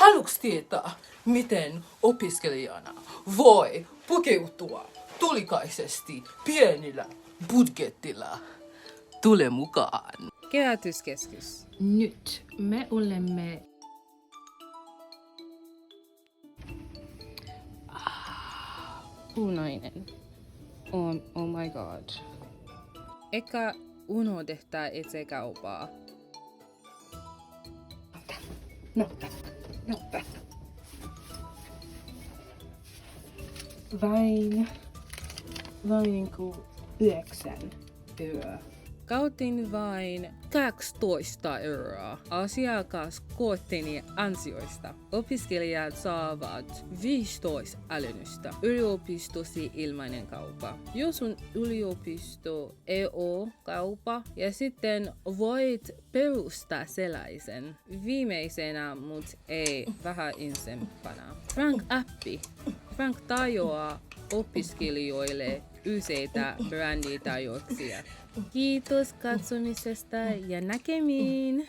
Haluatko tietää, miten opiskelijana voi pukeutua tulikaisesti pienillä budjettilla? Tule mukaan. Kerätyskeskus. Nyt me olemme punainen. Oh my god. Eka unohdehtaa itse kaupaa. Nopea. Vain kuin 9 euroa. Kautin vain 12 euroa asiakaskohtini ansioista. Opiskelijat saavat 15 alennusta. Yliopistosi ilmainen kauppa. Jos sun yliopisto ei ole kauppa ja sitten voit perustaa sellaisen. Viimeisenä, mut ei vähäisempänä. Frank-appi. Frank tarjoaa opiskelijoille useita bränditarjouksia. Kiitos katsomisesta ja näkemiin!